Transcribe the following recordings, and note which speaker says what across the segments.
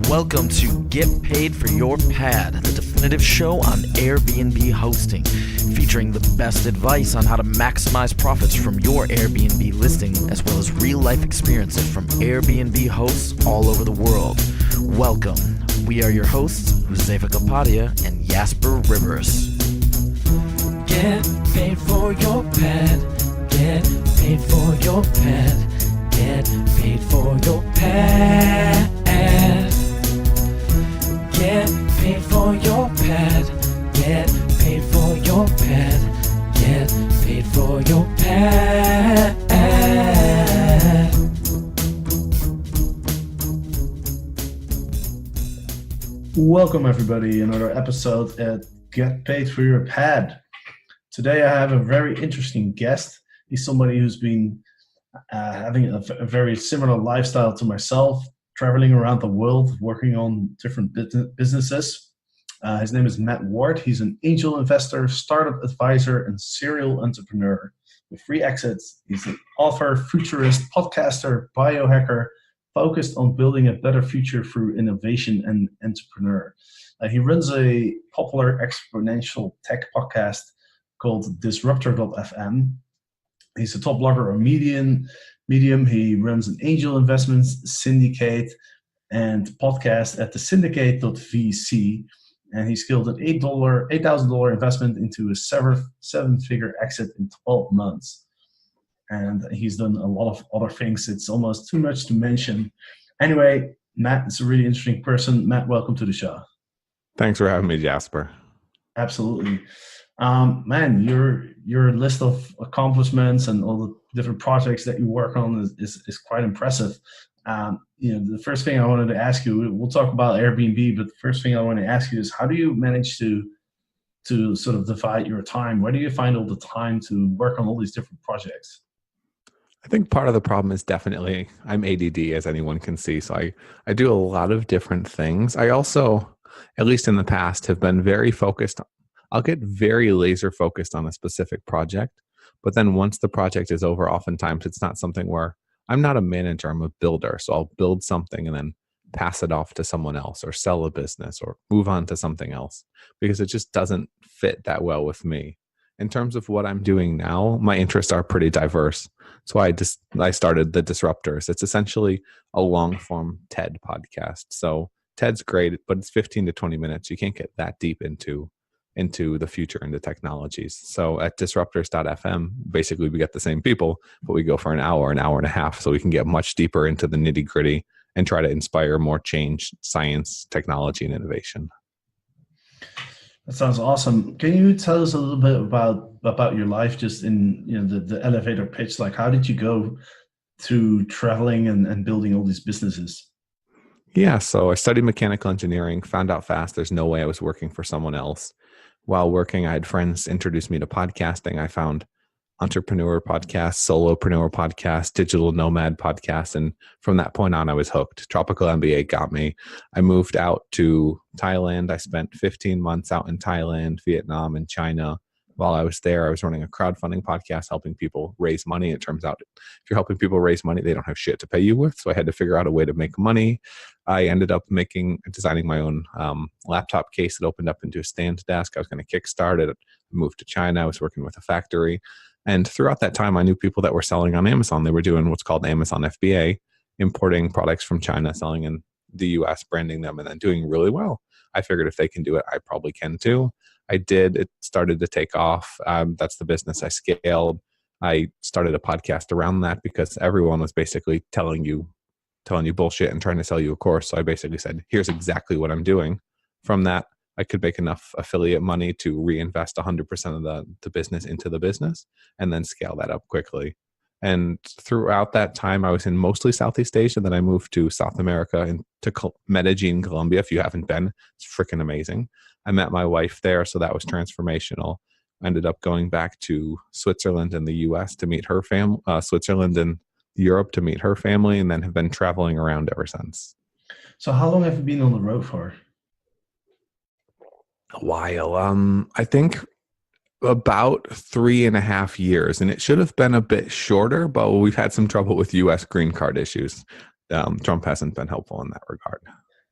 Speaker 1: Welcome to Get Paid for Your Pad, the definitive show on Airbnb hosting, featuring the best advice on how to maximize profits from your Airbnb listing, as well as real-life experiences from Airbnb hosts all over the world. Welcome. We are your hosts, Josefa Kapadia and Jasper Rivers.
Speaker 2: Get paid for your pad. Get paid for your pad. Get paid for your pad. Get paid for your pad. Get paid for your pad. Get paid for your pad.
Speaker 3: Welcome everybody, another episode at Get Paid for Your Pad. Today I have a very interesting guest. He's somebody who's been having a very similar lifestyle to myself, traveling around the world, working on different businesses. His name is Matt Ward. He's an angel investor, startup advisor, and serial entrepreneur with 3 exits. He's an author, futurist, podcaster, biohacker, focused on building a better future through innovation and entrepreneur. He runs a popular exponential tech podcast called Disruptor.fm. He's a top blogger on Medium. He runs an angel investments syndicate and podcast at the syndicate.vc. And he scaled an $8,000 investment into a 7-figure exit in 12 months. And he's done a lot of other things. It's almost too much to mention. Anyway, Matt is a really interesting person. Matt, welcome to the show.
Speaker 4: Thanks for having me, Jasper.
Speaker 3: Absolutely. Man, your list of accomplishments and all the different projects that you work on is quite impressive. The first thing I wanted to ask you, we'll talk about Airbnb, but the first thing I want to ask you is, how do you manage to sort of divide your time? Where do you find all the time to work on all these different projects?
Speaker 4: I think part of the problem is definitely I'm ADD, as anyone can see. So I do a lot of different things. I also, at least in the past, have been very focused. I'll get very laser focused on a specific project, but then once the project is over, oftentimes it's not something where I'm not a manager, I'm a builder. So I'll build something and then pass it off to someone else or sell a business or move on to something else because it just doesn't fit that well with me. In terms of what I'm doing now, my interests are pretty diverse. So I started the Disruptors. It's essentially a long form TED podcast. So TED's great, but it's 15 to 20 minutes. You can't get that deep into the future, into technologies. So at disruptors.fm, basically we get the same people, but we go for an hour and a half, so we can get much deeper into the nitty gritty and try to inspire more change, science, technology, and innovation.
Speaker 3: That sounds awesome. Can you tell us a little bit about your life, just in the elevator pitch? Like, how did you go through traveling and building all these businesses?
Speaker 4: Yeah, so I studied mechanical engineering, found out fast there's no way I was working for someone else. While working, I had friends introduce me to podcasting. I found entrepreneur podcasts, solopreneur podcasts, digital nomad podcasts. And from that point on, I was hooked. Tropical MBA got me. I moved out to Thailand. I spent 15 months out in Thailand, Vietnam, and China. While I was there, I was running a crowdfunding podcast, helping people raise money. It turns out if you're helping people raise money, they don't have shit to pay you with. So I had to figure out a way to make money. I ended up designing my own laptop case that opened up into a stand desk. I was going to kickstart it. I moved to China. I was working with a factory. And throughout that time, I knew people that were selling on Amazon. They were doing what's called Amazon FBA, importing products from China, selling in the US, branding them, and then doing really well. I figured if they can do it, I probably can too. I did. It started to take off. That's the business I scaled. I started a podcast around that because everyone was basically telling you bullshit and trying to sell you a course. So I basically said, here's exactly what I'm doing. From that, I could make enough affiliate money to reinvest 100% of the business into the business and then scale that up quickly. And throughout that time, I was in mostly Southeast Asia. Then I moved to South America and to Medellin, Colombia. If you haven't been, it's freaking amazing. I met my wife there, so that was transformational. I ended up going back to Switzerland and the US to meet her family, Switzerland and Europe to meet her family, and then have been traveling around ever since.
Speaker 3: So how long have you been on the road for?
Speaker 4: A while. I think about 3.5 years, and it should have been a bit shorter, but we've had some trouble with US green card issues. Trump hasn't been helpful in that regard.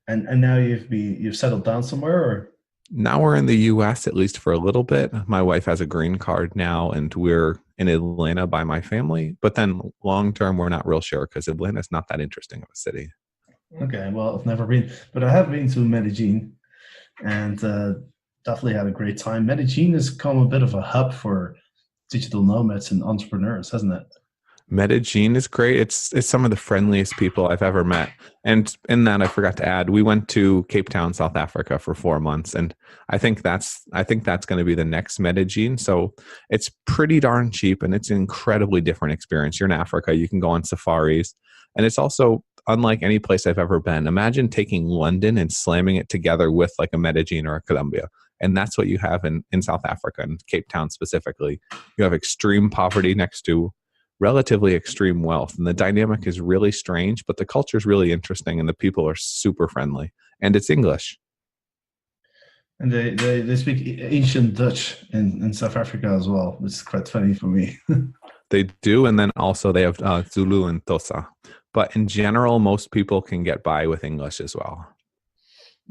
Speaker 3: And now you've settled down somewhere, or?
Speaker 4: Now we're in the U.S. at least for a little bit. My wife has a green card now, and we're in Atlanta by my family. But then long term, we're not real sure because Atlanta's not that interesting of a city.
Speaker 3: Okay, well, I've never been, but I have been to Medellin, and definitely had a great time. Medellin has become a bit of a hub for digital nomads and entrepreneurs, hasn't it?
Speaker 4: Medellin is great. It's some of the friendliest people I've ever met. And in that, I forgot to add, we went to Cape Town, South Africa for 4 months, and I think that's going to be the next Medellin. So it's pretty darn cheap, and it's an incredibly different experience. You're in Africa, you can go on safaris, and it's also unlike any place I've ever been. Imagine taking London and slamming it together with like a Medellin or a Colombia. And that's what you have in South Africa and Cape Town specifically. You have extreme poverty next to relatively extreme wealth, and the dynamic is really strange, but the culture is really interesting, and the people are super friendly, and it's English.
Speaker 3: And they speak ancient Dutch in South Africa as well, which is quite funny for me.
Speaker 4: They do, and then also they have Zulu and Tosa, but in general, most people can get by with English as well.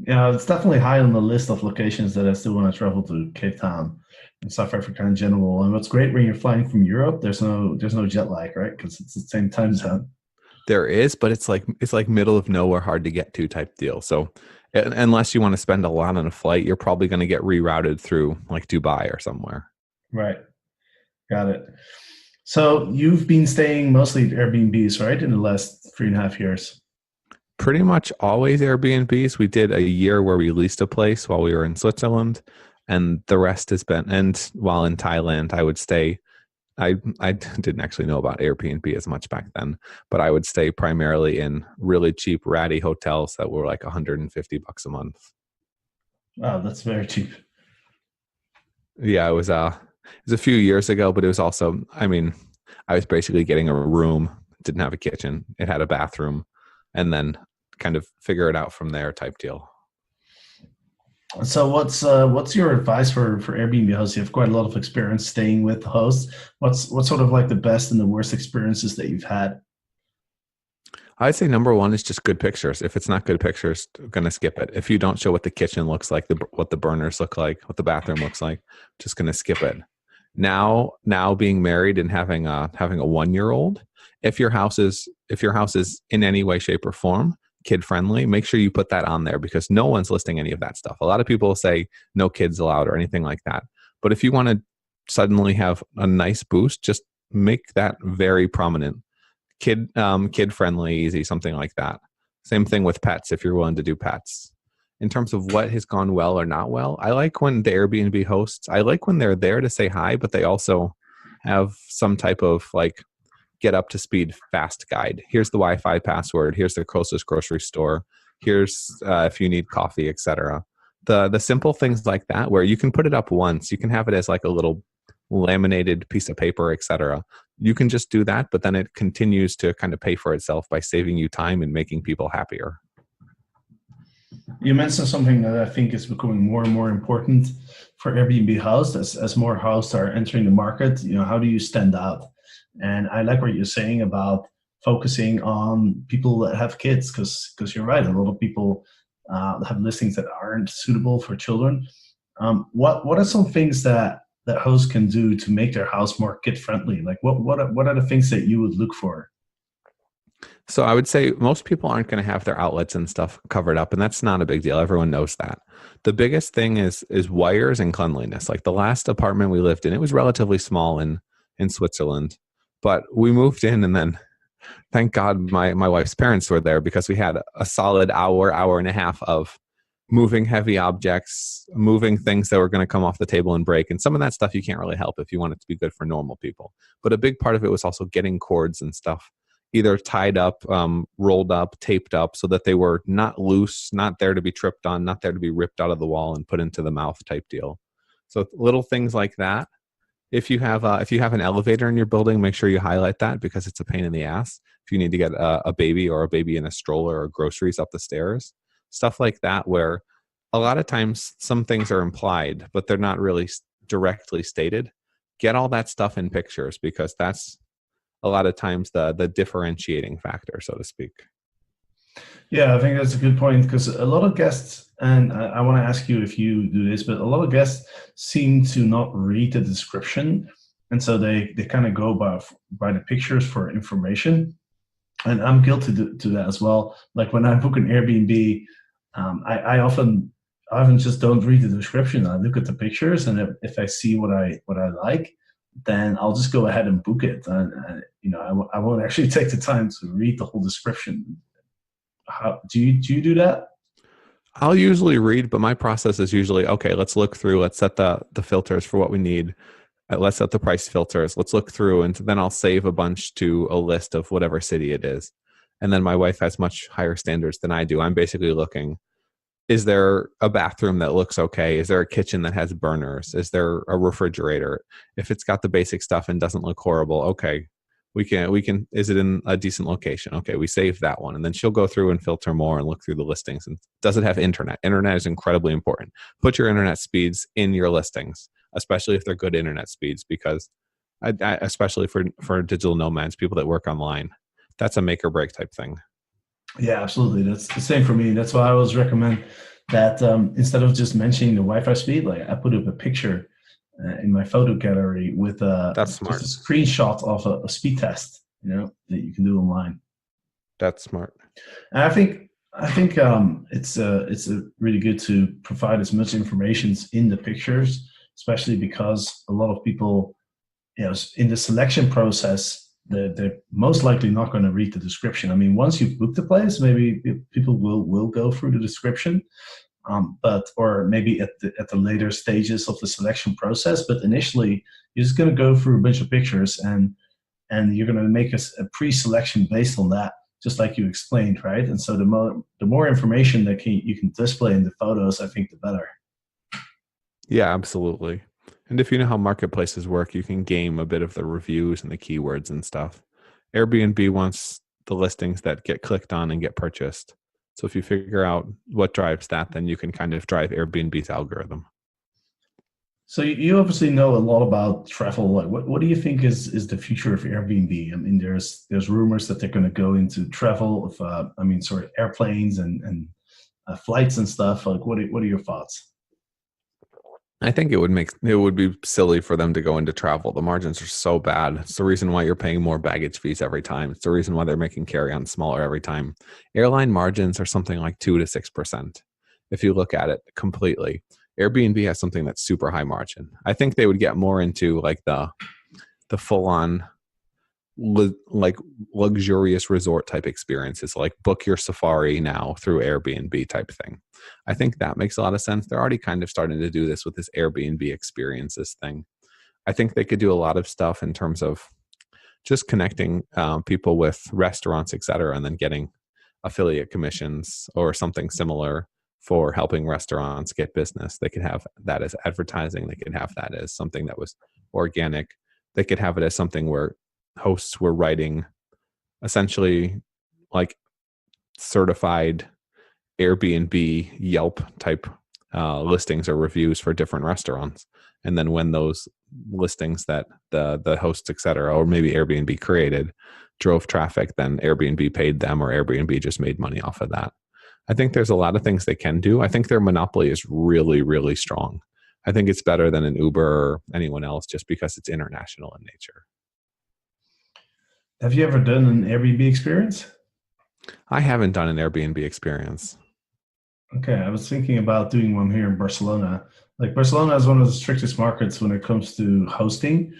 Speaker 3: Yeah, it's definitely high on the list of locations that I still want to travel to. Cape Town and South Africa in general. And what's great when you're flying from Europe, there's no jet lag, right? Because it's the same time zone.
Speaker 4: There is, but it's like middle of nowhere, hard to get to type deal. So unless you want to spend a lot on a flight, you're probably going to get rerouted through like Dubai or somewhere.
Speaker 3: Right. Got it. So you've been staying mostly at Airbnbs, right, in the last 3.5 years?
Speaker 4: Pretty much always Airbnbs. We did a year where we leased a place while we were in Switzerland, and the rest has been, and while in Thailand, I would stay. I didn't actually know about Airbnb as much back then, but I would stay primarily in really cheap, ratty hotels that were like $150 a month.
Speaker 3: Wow, that's very cheap.
Speaker 4: Yeah, it was a few years ago, but it was also, I mean, I was basically getting a room, didn't have a kitchen, it had a bathroom, and then kind of figure it out from there type deal.
Speaker 3: So what's your advice for Airbnb hosts? You have quite a lot of experience staying with hosts. What's sort of like the best and the worst experiences that you've had?
Speaker 4: I'd say number one is just good pictures. If it's not good pictures, I'm going to skip it. If you don't show what the kitchen looks like, what the burners look like, what the bathroom looks like, just going to skip it. Now being married and having a 1-year-old, if your house is in any way, shape, or form kid friendly, make sure you put that on there, because no one's listing any of that stuff. A lot of people say no kids allowed or anything like that. But if you want to suddenly have a nice boost, just make that very prominent. Kid friendly, easy, something like that. Same thing with pets if you're willing to do pets. In terms of what has gone well or not well, I like when the Airbnb hosts, I like when they're there to say hi, but they also have some type of like get up to speed fast guide. Here's the Wi-Fi password. Here's the closest grocery store. Here's if you need coffee, etc. The simple things like that, where you can put it up once, you can have it as like a little laminated piece of paper, etc. You can just do that, but then it continues to kind of pay for itself by saving you time and making people happier.
Speaker 3: You mentioned something that I think is becoming more and more important for Airbnb hosts as more hosts are entering the market. You know, how do you stand out? And I like what you're saying about focusing on people that have kids, because you're right. A lot of people have listings that aren't suitable for children. What are some things that hosts can do to make their house more kid friendly? Like what are the things that you would look for?
Speaker 4: So I would say most people aren't going to have their outlets and stuff covered up, and that's not a big deal. Everyone knows that. The biggest thing is wires and cleanliness. Like the last apartment we lived in, it was relatively small in Switzerland, but we moved in, and then thank God my wife's parents were there, because we had a solid hour and a half of moving heavy objects, moving things that were going to come off the table and break. And some of that stuff you can't really help if you want it to be good for normal people. But a big part of it was also getting cords and stuff either tied up, rolled up, taped up, so that they were not loose, not there to be tripped on, not there to be ripped out of the wall and put into the mouth type deal. So little things like that. If you have an elevator in your building, make sure you highlight that, because it's a pain in the ass. If you need to get a baby in a stroller or groceries up the stairs, stuff like that, where a lot of times some things are implied, but they're not really directly stated. Get all that stuff in pictures, because that's a lot of times the differentiating factor, so to speak.
Speaker 3: Yeah, I think that's a good point because a lot of guests, and I want to ask you if you do this, but a lot of guests seem to not read the description, and so they kind of go by the pictures for information. And I'm guilty to that as well. Like when I book an Airbnb, I often just don't read the description. I look at the pictures, and if I see what I like, then I'll just go ahead and book it. And I won't actually take the time to read the whole description. How do you do that?
Speaker 4: I'll usually read, but my process is usually, okay, let's look through, let's set the filters for what we need. Let's set the price filters. Let's look through, and then I'll save a bunch to a list of whatever city it is. And then my wife has much higher standards than I do. I'm basically looking, is there a bathroom that looks okay? Is there a kitchen that has burners? Is there a refrigerator? If it's got the basic stuff and doesn't look horrible, okay, we can, is it in a decent location? Okay, we save that one. And then she'll go through and filter more and look through the listings. And does it have internet? Internet is incredibly important. Put your internet speeds in your listings, especially if they're good internet speeds, because especially for digital nomads, people that work online, that's a make or break type thing.
Speaker 3: Yeah, absolutely. That's the same for me. That's why I always recommend that instead of just mentioning the Wi-Fi speed, like I put up a picture in my photo gallery with
Speaker 4: That's smart.
Speaker 3: just a screenshot of a speed test, that you can do online.
Speaker 4: That's smart.
Speaker 3: And I think it's really good to provide as much information in the pictures, especially because a lot of people, in the selection process, they're most likely not going to read the description. I mean, once you've booked the place, maybe people will go through the description, or maybe at the later stages of the selection process. But initially, you're just going to go through a bunch of pictures, and you're going to make a pre-selection based on that, just like you explained, right? And so the more information that you can display in the photos, I think the better.
Speaker 4: Yeah, absolutely. And if you know how marketplaces work, you can game a bit of the reviews and the keywords and stuff. Airbnb wants the listings that get clicked on and get purchased. So if you figure out what drives that, then you can kind of drive Airbnb's algorithm.
Speaker 3: So you obviously know a lot about travel. Like, what do you think is the future of Airbnb? I mean, there's rumors that they're going to go into travel of airplanes and flights and stuff. Like, what are your thoughts?
Speaker 4: I think it would be silly for them to go into travel. The margins are so bad. It's the reason why you're paying more baggage fees every time. It's the reason why they're making carry-on smaller every time. Airline margins are something like 2 to 6%. If you look at it completely, Airbnb has something that's super high margin. I think they would get more into like the full-on like luxurious resort type experiences, like book your safari now through Airbnb type thing. I think that makes a lot of sense. They're already kind of starting to do this with this Airbnb experiences thing. I think they could do a lot of stuff in terms of just connecting people with restaurants, et cetera, and then getting affiliate commissions or something similar for helping restaurants get business. They could have that as advertising. They could have that as something that was organic. They could have it as something where hosts were writing essentially like certified Airbnb Yelp type listings or reviews for different restaurants. And then when those listings that the hosts, et cetera, or maybe Airbnb created drove traffic, then Airbnb paid them or Airbnb just made money off of that. I think there's a lot of things they can do. I think their monopoly is really, really strong. I think it's better than an Uber or anyone else just because it's international in nature.
Speaker 3: Have you ever done an Airbnb experience?
Speaker 4: I haven't done an Airbnb experience.
Speaker 3: Okay, I was thinking about doing one here in Barcelona. Like Barcelona is one of the strictest markets when it comes to hosting,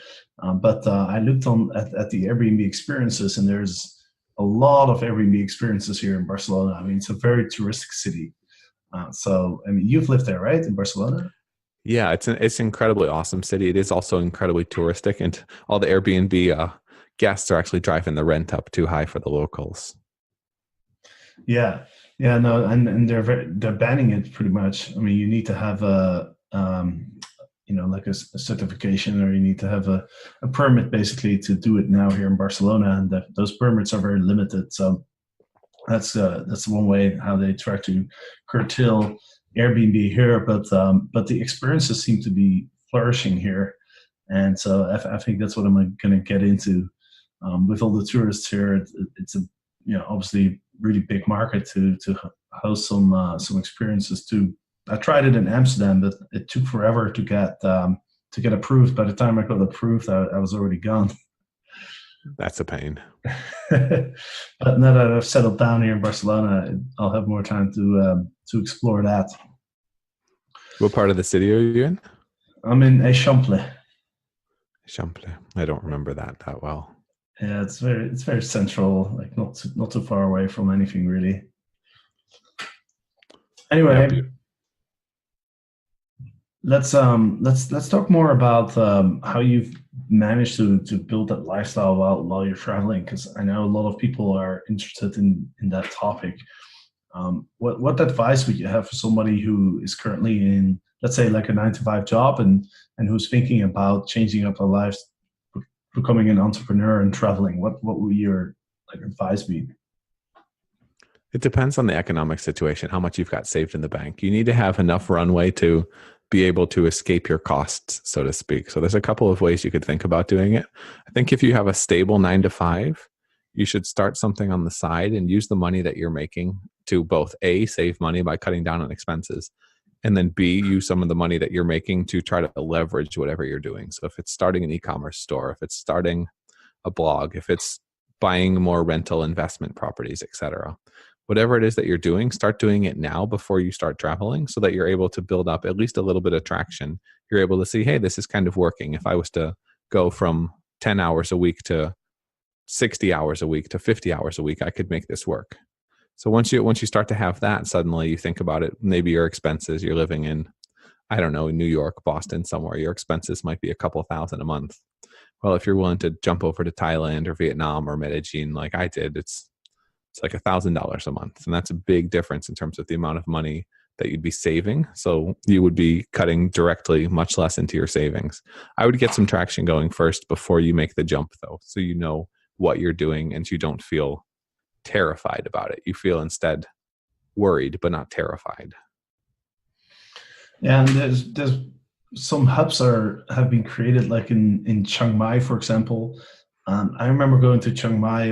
Speaker 3: but I looked at the Airbnb experiences, and there's a lot of Airbnb experiences here in Barcelona. I mean, it's a very touristic city. So, I mean, you've lived there, right, in Barcelona?
Speaker 4: Yeah, it's an incredibly awesome city. It is also incredibly touristic, and all the Airbnb guests are actually driving the rent up too high for the locals.
Speaker 3: Yeah, no, and they're banning it pretty much. I mean, you need to have like a certification, or you need to have a permit basically to do it now here in Barcelona, and those permits are very limited. So that's one way how they try to curtail Airbnb here. But the experiences seem to be flourishing here, and so I think that's what I'm going to get into with all the tourists here. It's obviously really big market to host some experiences too. I tried it in Amsterdam, but it took forever to get approved. By the time I got approved, I was already gone.
Speaker 4: That's a pain.
Speaker 3: But now that I've settled down here in Barcelona, I'll have more time to explore that.
Speaker 4: What part of the city are you in?
Speaker 3: I'm in Eixample.
Speaker 4: Champlain. I don't remember that well.
Speaker 3: Yeah, it's very central, like not too far away from anything really. Anyway,
Speaker 4: Yeah,
Speaker 3: let's talk more about how you've managed to build that lifestyle while you're traveling, because I know a lot of people are interested in that topic. What advice would you have for somebody who is currently in, let's say, like a 9-to-5 job and who's thinking about changing up their lives, becoming an entrepreneur and traveling? What would your advice be?
Speaker 4: It depends on the economic situation, how much you've got saved in the bank. You need to have enough runway to be able to escape your costs, so to speak. So there's a couple of ways you could think about doing it. I think if you have a stable 9-to-5, you should start something on the side and use the money that you're making to both A, save money by cutting down on expenses, and then B, use some of the money that you're making to try to leverage whatever you're doing. So if it's starting an e-commerce store, if it's starting a blog, if it's buying more rental investment properties, etc., whatever it is that you're doing, start doing it now before you start traveling so that you're able to build up at least a little bit of traction. You're able to see, hey, this is kind of working. If I was to go from 10 hours a week to 60 hours a week to 50 hours a week, I could make this work. So once you start to have that, suddenly you think about it, maybe your expenses, you're living in, I don't know, New York, Boston, somewhere, your expenses might be a couple thousand a month. Well, if you're willing to jump over to Thailand or Vietnam or Medellin like I did, it's like $1,000 a month. And that's a big difference in terms of the amount of money that you'd be saving. So you would be cutting directly much less into your savings. I would get some traction going first before you make the jump, though, so you know what you're doing and you don't feel terrified about it. You feel instead worried, but not terrified.
Speaker 3: Yeah, and there's some hubs have been created, like in Chiang Mai, for example. I remember going to Chiang Mai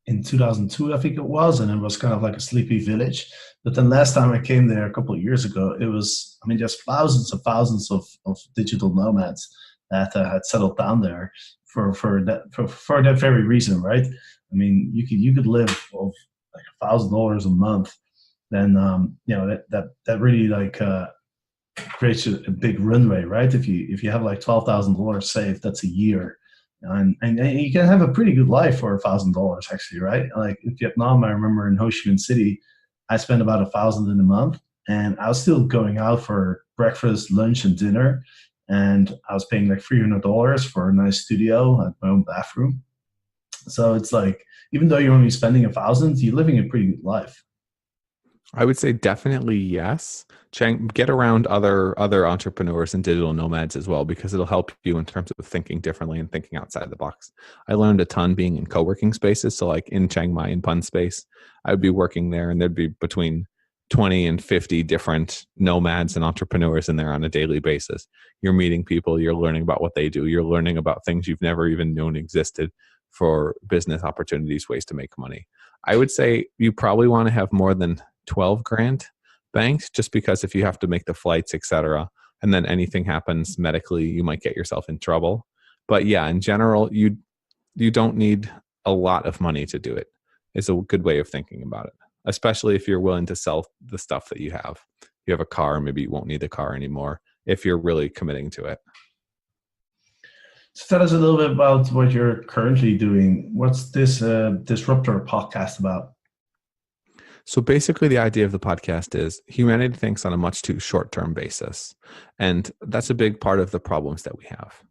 Speaker 3: in 2002, I think it was, and it was kind of like a sleepy village. But then last time I came there a couple of years ago, it was, I mean, there's thousands of digital nomads that had settled down there for that very reason, right? I mean, you could live of like $1,000 a month, then that really creates a big runway, right? If you have like $12,000 saved, that's a year. And you can have a pretty good life for $1,000 actually, right? Like in Vietnam, I remember in Ho Chi Minh City, I spent about $1,000 in a month, and I was still going out for breakfast, lunch, and dinner, and I was paying like $300 for a nice studio and my own bathroom. So it's like, even though you're only spending $1,000, you're living a pretty good life.
Speaker 4: I would say definitely yes. Get around other entrepreneurs and digital nomads as well, because it'll help you in terms of thinking differently and thinking outside the box. I learned a ton being in co-working spaces. So like in Chiang Mai in Bun Space, I would be working there and there'd be between 20 and 50 different nomads and entrepreneurs in there on a daily basis. You're meeting people, you're learning about what they do, you're learning about things you've never even known existed for business opportunities, ways to make money. I would say you probably want to have more than 12 grand banked, just because if you have to make the flights, etc., and then anything happens medically, you might get yourself in trouble. But yeah, in general, you don't need a lot of money to do it. It's a good way of thinking about it, especially if you're willing to sell the stuff that you have. You have a car, maybe you won't need the car anymore if you're really committing to it.
Speaker 3: So tell us a little bit about what you're currently doing. What's this Disruptor podcast about?
Speaker 4: So basically the idea of the podcast is humanity thinks on a much too short-term basis. And that's a big part of the problems that we have.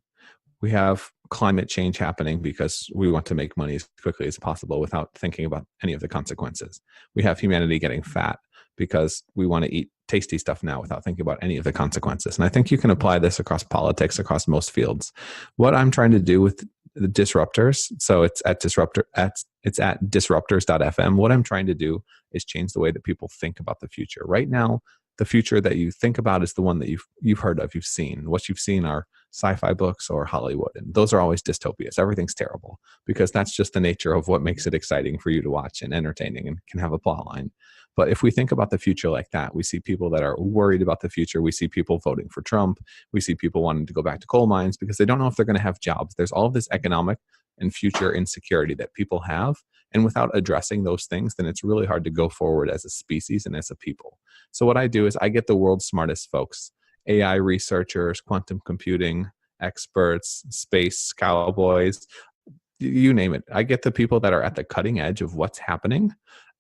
Speaker 4: We have climate change happening because we want to make money as quickly as possible without thinking about any of the consequences. We have humanity getting fat because we want to eat tasty stuff now without thinking about any of the consequences. And I think you can apply this across politics, across most fields. What I'm trying to do with the disruptors, so it's at disruptors.fm. What I'm trying to do is change the way that people think about the future. Right now, the future that you think about is the one that you've heard of, you've seen. What you've seen are sci-fi books or Hollywood. And those are always dystopias. Everything's terrible because that's just the nature of what makes it exciting for you to watch and entertaining and can have a plot line. But if we think about the future like that, we see people that are worried about the future. We see people voting for Trump. We see people wanting to go back to coal mines because they don't know if they're going to have jobs. There's all of this economic and future insecurity that people have. And without addressing those things, then it's really hard to go forward as a species and as a people. So what I do is I get the world's smartest folks, AI researchers, quantum computing experts, space cowboys, you name it. I get the people that are at the cutting edge of what's happening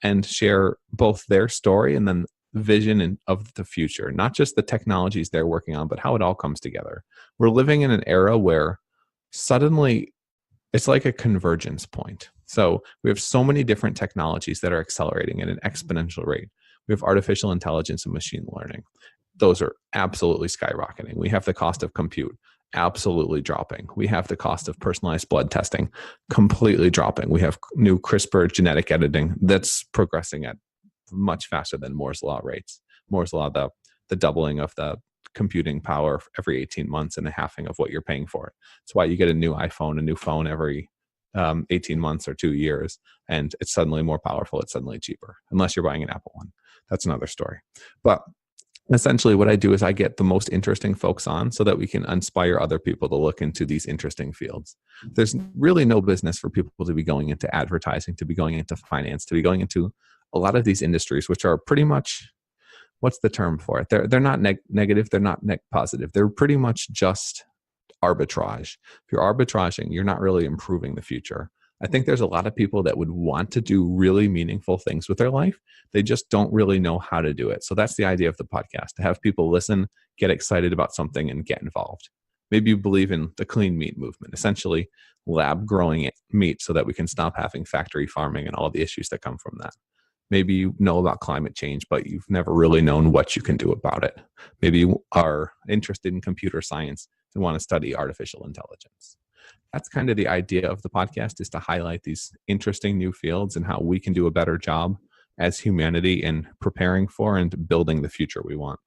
Speaker 4: and share both their story and then vision of the future, not just the technologies they're working on, but how it all comes together. We're living in an era where suddenly it's like a convergence point. So we have so many different technologies that are accelerating at an exponential rate. We have artificial intelligence and machine learning. Those are absolutely skyrocketing. We have the cost of compute absolutely dropping. We have the cost of personalized blood testing completely dropping. We have new CRISPR genetic editing that's progressing at much faster than Moore's Law rates. Moore's Law, the doubling of the computing power every 18 months and a halving of what you're paying for it. That's why you get a new iPhone, a new phone every 18 months or 2 years, and it's suddenly more powerful. It's suddenly cheaper, unless you're buying an Apple one. That's another story. But essentially what I do is I get the most interesting folks on so that we can inspire other people to look into these interesting fields. There's really no business for people to be going into advertising, to be going into finance, to be going into a lot of these industries, which are pretty much, what's the term for it? They're not negative. They're not positive. They're pretty much just arbitrage. If you're arbitraging, you're not really improving the future. I think there's a lot of people that would want to do really meaningful things with their life. They just don't really know how to do it. So that's the idea of the podcast, to have people listen, get excited about something, and get involved. Maybe you believe in the clean meat movement, essentially lab growing meat so that we can stop having factory farming and all the issues that come from that. Maybe you know about climate change, but you've never really known what you can do about it. Maybe you are interested in computer science and want to study artificial intelligence. That's kind of the idea of the podcast, is to highlight these interesting new fields and how we can do a better job as humanity in preparing for and building the future we want.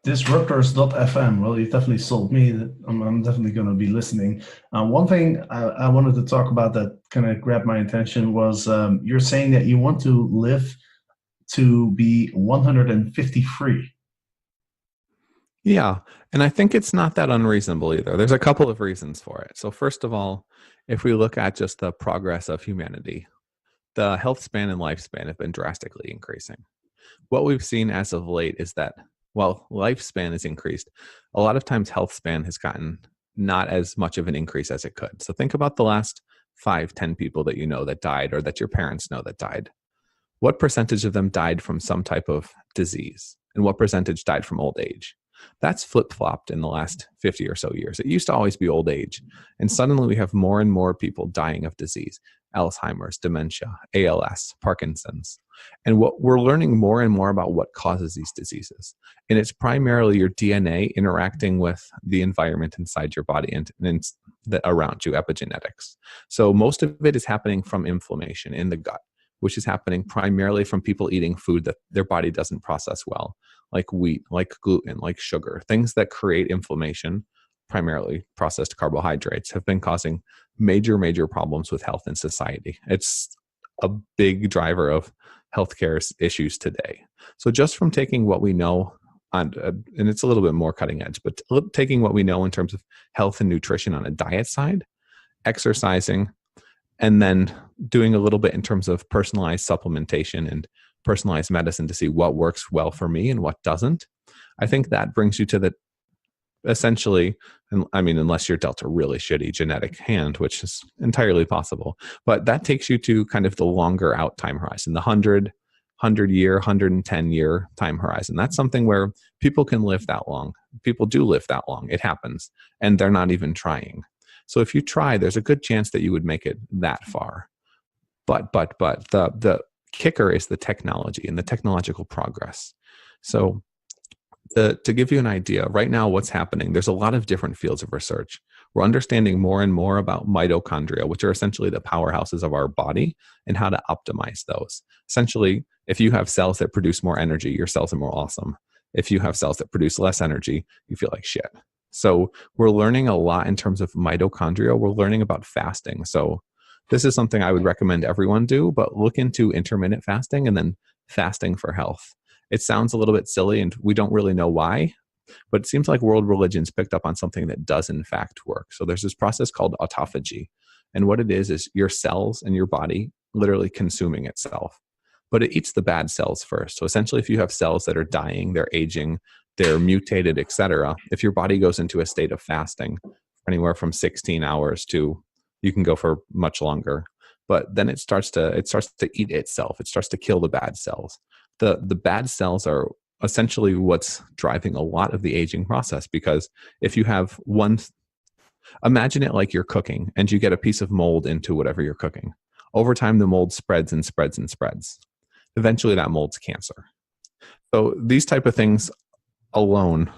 Speaker 3: Disruptors.fm. Well, you definitely sold me. I'm definitely going to be listening. One thing I wanted to talk about that kind of grabbed my attention was you're saying that you want to live to be 150 free.
Speaker 4: Yeah, and I think it's not that unreasonable either. There's a couple of reasons for it. So first of all, if we look at just the progress of humanity, the health span and lifespan have been drastically increasing. What we've seen as of late is that while lifespan has increased, a lot of times health span has gotten not as much of an increase as it could. So think about the last 5-10 people that you know that died, or that your parents know that died. What percentage of them died from some type of disease? And what percentage died from old age? That's flip-flopped in the last 50 or so years. It used to always be old age. And suddenly we have more and more people dying of disease, Alzheimer's, dementia, ALS, Parkinson's. And what we're learning more and more about what causes these diseases. And it's primarily your DNA interacting with the environment inside your body and around you, epigenetics. So most of it is happening from inflammation in the gut, which is happening primarily from people eating food that their body doesn't process well, like wheat, like gluten, like sugar. Things that create inflammation, primarily processed carbohydrates, have been causing major problems with health in society. It's a big driver of healthcare issues today. So just from taking what we know, and it's a little bit more cutting edge, but taking what we know in terms of health and nutrition on a diet side, exercising, and then doing a little bit in terms of personalized supplementation and personalized medicine to see what works well for me and what doesn't. I think that brings you to the essentially, I mean, unless you're dealt a really shitty genetic hand, which is entirely possible, but that takes you to kind of the longer out time horizon, the 100-year, 110-year time horizon. That's something where people can live that long. People do live that long. It happens, and they're not even trying. So if you try, there's a good chance that you would make it that far. But the kicker is the technology and the technological progress. So to give you an idea, right now what's happening, there's a lot of different fields of research. We're understanding more and more about mitochondria, which are essentially the powerhouses of our body, and how to optimize those. Essentially, if you have cells that produce more energy, your cells are more awesome. If you have cells that produce less energy, you feel like shit. So we're learning a lot in terms of mitochondria. We're learning about fasting. So this is something I would recommend everyone do, but look into intermittent fasting and then fasting for health. It sounds a little bit silly and we don't really know why, but it seems like world religions picked up on something that does in fact work. So there's this process called autophagy. And what it is your cells in your body literally consuming itself. But it eats the bad cells first. So essentially, if you have cells that are dying, they're aging, they're mutated, etc., if your body goes into a state of fasting, anywhere from 16 hours to, you can go for much longer, but then it starts to eat itself. It starts to kill the bad cells. The bad cells are essentially what's driving a lot of the aging process, because if you have imagine it like you're cooking and you get a piece of mold into whatever you're cooking. Over time, the mold spreads and spreads and spreads. Eventually, that mold's cancer. So these type of things alone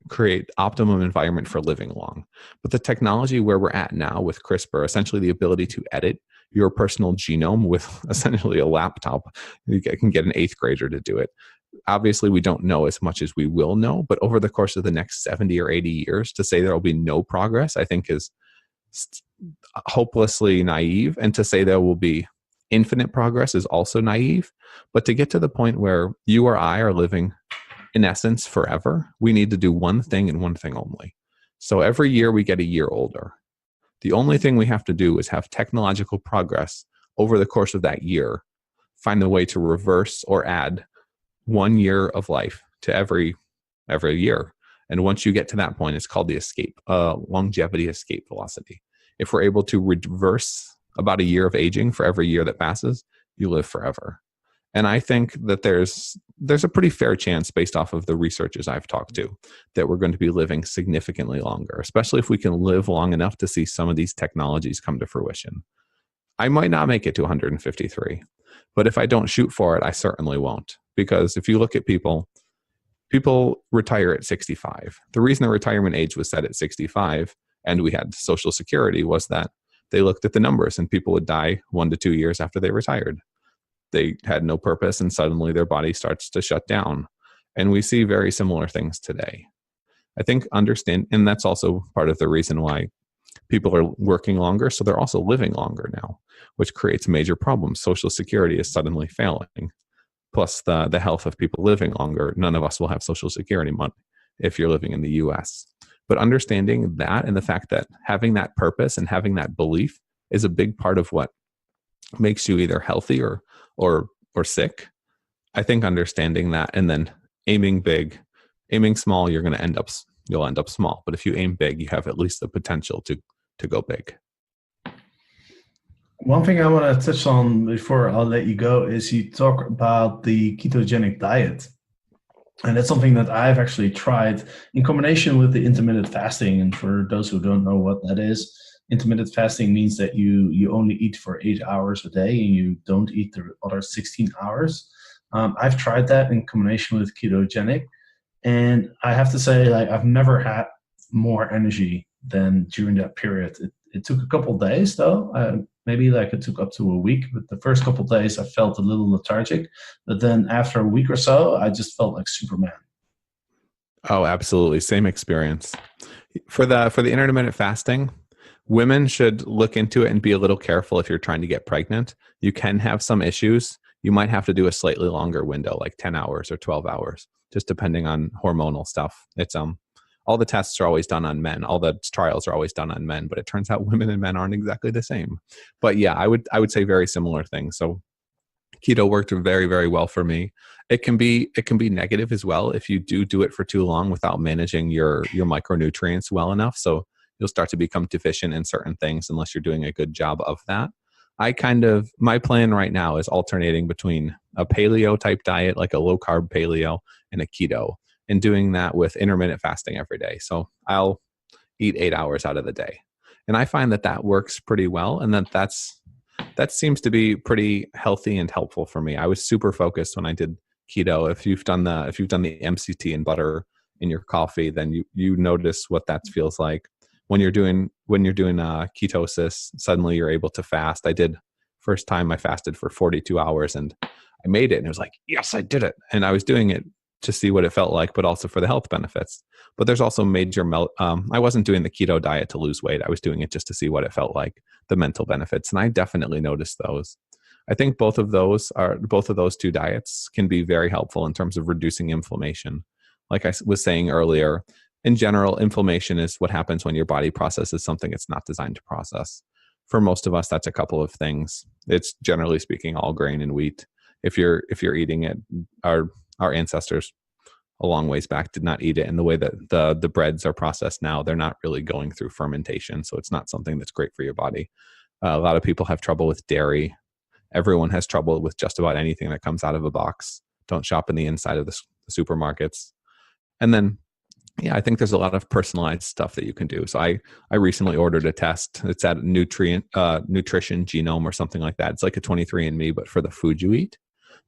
Speaker 4: create optimum environment for living long. But the technology where we're at now with CRISPR, essentially the ability to edit your personal genome with essentially a laptop, you can get an 8th grader to do it. Obviously, we don't know as much as we will know, but over the course of the next 70 or 80 years, to say there will be no progress, I think is hopelessly naive. And to say there will be infinite progress is also naive. But to get to the point where you or I are living, in essence, forever, we need to do one thing and one thing only. So every year we get a year older. The only thing we have to do is have technological progress over the course of that year, find a way to reverse or add 1 year of life to every year. And once you get to that point, it's called the longevity escape velocity. If we're able to reverse about a year of aging for every year that passes, you live forever. And I think that there's a pretty fair chance, based off of the researchers I've talked to, that we're going to be living significantly longer, especially if we can live long enough to see some of these technologies come to fruition. I might not make it to 153, but if I don't shoot for it, I certainly won't. Because if you look at people retire at 65. The reason the retirement age was set at 65 and we had Social Security was that they looked at the numbers and people would die 1 to 2 years after they retired. They had no purpose and suddenly their body starts to shut down. And we see very similar things today. I think and that's also part of the reason why people are working longer. So they're also living longer now, which creates major problems. Social Security is suddenly failing. Plus the health of people living longer. None of us will have Social Security money if you're living in the US. But understanding that and the fact that having that purpose and having that belief is a big part of what makes you either healthy or sick. I think understanding that and then aiming big, aiming small, you'll end up small. But if you aim big, you have at least the potential to go big.
Speaker 3: One thing I want to touch on before I'll let you go is you talk about the ketogenic diet. And that's something that I've actually tried in combination with the intermittent fasting. And for those who don't know what that is, intermittent fasting means that you only eat for 8 hours a day and you don't eat the other 16 hours. I've tried that in combination with ketogenic. And I have to say, I've never had more energy than during that period. It took a couple of days though. Maybe it took up to a week, but the first couple of days I felt a little lethargic. But then after a week or so, I just felt like Superman.
Speaker 4: Oh, absolutely. Same experience. For the intermittent fasting, women should look into it and be a little careful if you're trying to get pregnant. You can have some issues. You might have to do a slightly longer window, like 10 hours or 12 hours, just depending on hormonal stuff. It's all the tests are always done on men. All the trials are always done on men, but it turns out women and men aren't exactly the same. But yeah, I would say very similar things. So keto worked very, very well for me. It can be negative as well if you do it for too long without managing your micronutrients well enough. So you'll start to become deficient in certain things unless you're doing a good job of that. My plan right now is alternating between a paleo type diet, like a low carb paleo, and a keto, and doing that with intermittent fasting every day. So I'll eat 8 hours out of the day. And I find that works pretty well. And that seems to be pretty healthy and helpful for me. I was super focused when I did keto. If you've done the MCT and butter in your coffee, then you notice what that feels like. When you're doing ketosis, suddenly you're able to fast. First time I fasted for 42 hours and I made it and it was like, yes, I did it. And I was doing it to see what it felt like, but also for the health benefits. But there's also major I wasn't doing the keto diet to lose weight. I was doing it just to see what it felt like, the mental benefits. And I definitely noticed those. I think both of those two diets can be very helpful in terms of reducing inflammation. Like I was saying earlier, in general, inflammation is what happens when your body processes something it's not designed to process. For most of us, that's a couple of things. It's generally speaking all grain and wheat. If you're eating it, our ancestors a long ways back did not eat it. And the way that the breads are processed now, they're not really going through fermentation. So it's not something that's great for your body. A lot of people have trouble with dairy. Everyone has trouble with just about anything that comes out of a box. Don't shop in the inside of the supermarkets. And then, I think there's a lot of personalized stuff that you can do. So I recently ordered a test. It's at Nutrition Genome or something like that. It's like a 23andMe, but for the food you eat,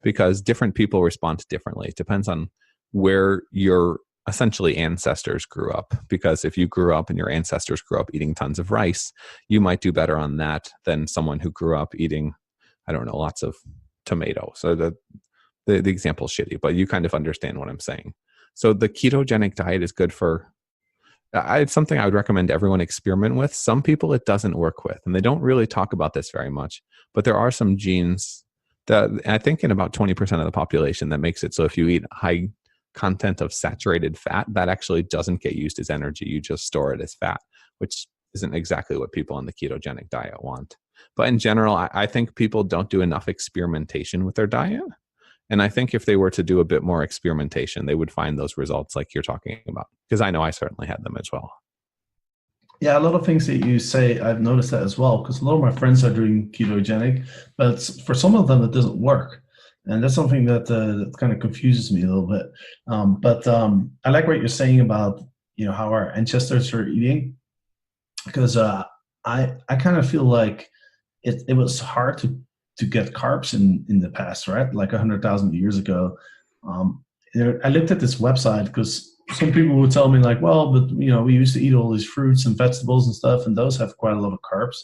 Speaker 4: because different people respond differently. It depends on where your essentially ancestors grew up. Because if you grew up and your ancestors grew up eating tons of rice, you might do better on that than someone who grew up eating, I don't know, lots of tomatoes. So the example's shitty, but you kind of understand what I'm saying. So the ketogenic diet is good for, it's something I would recommend everyone experiment with. Some people it doesn't work with, and they don't really talk about this very much, but there are some genes that I think in about 20% of the population that makes it so if you eat high content of saturated fat, that actually doesn't get used as energy. You just store it as fat, which isn't exactly what people on the ketogenic diet want. But in general, I think people don't do enough experimentation with their diet. And I think if they were to do a bit more experimentation, they would find those results like you're talking about. Because I know I certainly had them as well.
Speaker 3: Yeah, a lot of things that you say, I've noticed that as well, because a lot of my friends are doing ketogenic, but for some of them, it doesn't work. And that's something that kind of confuses me a little bit. But I like what you're saying about, how our ancestors are eating, because I kind of feel like it was hard to get carbs in the past, right? Like 100,000 years ago. I looked at this website because some people would tell me like, well, but we used to eat all these fruits and vegetables and stuff, and those have quite a lot of carbs.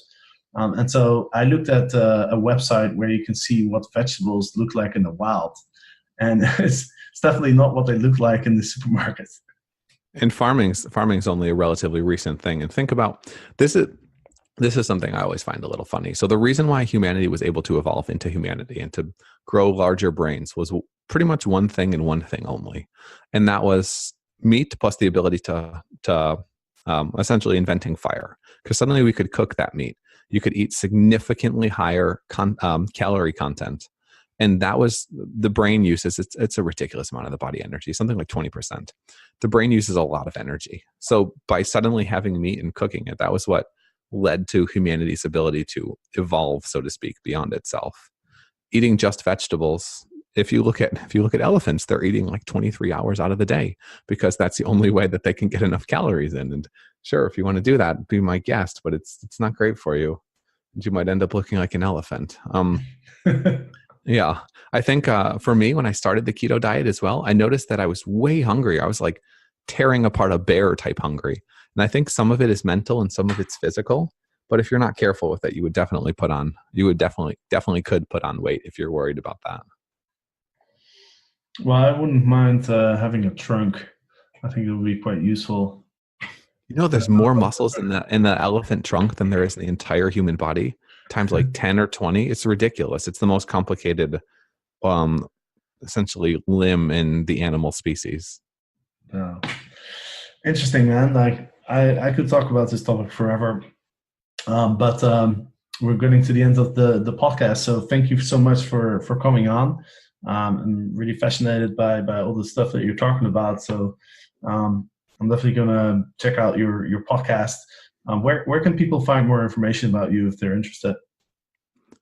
Speaker 3: And so I looked at a website where you can see what vegetables look like in the wild, and it's definitely not what they look like in the supermarket.
Speaker 4: And farming's only a relatively recent thing. And think about this is something I always find a little funny. So the reason why humanity was able to evolve into humanity and to grow larger brains was pretty much one thing and one thing only. And that was meat plus the ability to essentially inventing fire. Because suddenly we could cook that meat. You could eat significantly higher calorie content. And that was the brain uses, it's a ridiculous amount of the body energy, something like 20%. The brain uses a lot of energy. So by suddenly having meat and cooking it, that was what led to humanity's ability to evolve, so to speak, beyond itself. Eating just vegetables, if you look at elephants, they're eating like 23 hours out of the day because that's the only way that they can get enough calories in. And sure, if you want to do that, be my guest, but it's not great for you. You might end up looking like an elephant. Yeah, I think for me, when I started the keto diet as well, I noticed that I was way hungry. I was like tearing apart a bear type hungry. And I think some of it is mental and some of it's physical. But if you're not careful with it, you would definitely could put on weight if you're worried about that.
Speaker 3: Well, I wouldn't mind having a trunk. I think it would be quite useful.
Speaker 4: There's more muscles in the elephant trunk than there is in the entire human body, times like 10 or 20. It's ridiculous. It's the most complicated, essentially, limb in the animal species.
Speaker 3: Oh. Interesting, man. Like I could talk about this topic forever, but we're getting to the end of the podcast. So thank you so much for coming on. I'm really fascinated by all the stuff that you're talking about. So I'm definitely gonna check out your podcast. Where can people find more information about you if they're interested?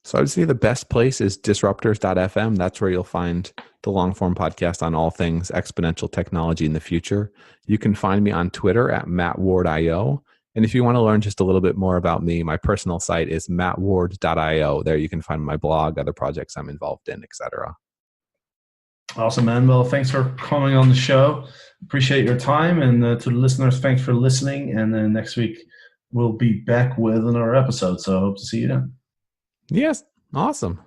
Speaker 4: So I would say the best place is disruptors.fm. That's where you'll find the long form podcast on all things exponential technology in the future. You can find me on Twitter at mattward.io. And if you want to learn just a little bit more about me, my personal site is mattward.io. There you can find my blog, other projects I'm involved in, etc.
Speaker 3: Awesome, man. Well, thanks for coming on the show. Appreciate your time. And to the listeners, thanks for listening. And then next week, we'll be back with another episode. So I hope to see you then.
Speaker 4: Yes. Awesome.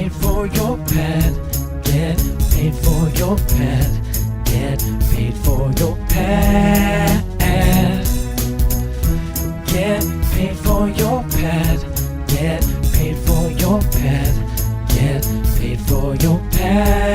Speaker 2: paid for your pet. Get paid for your pet. Get paid for your pet. Get paid for your pet. Get paid for your pet. Get paid for your pet.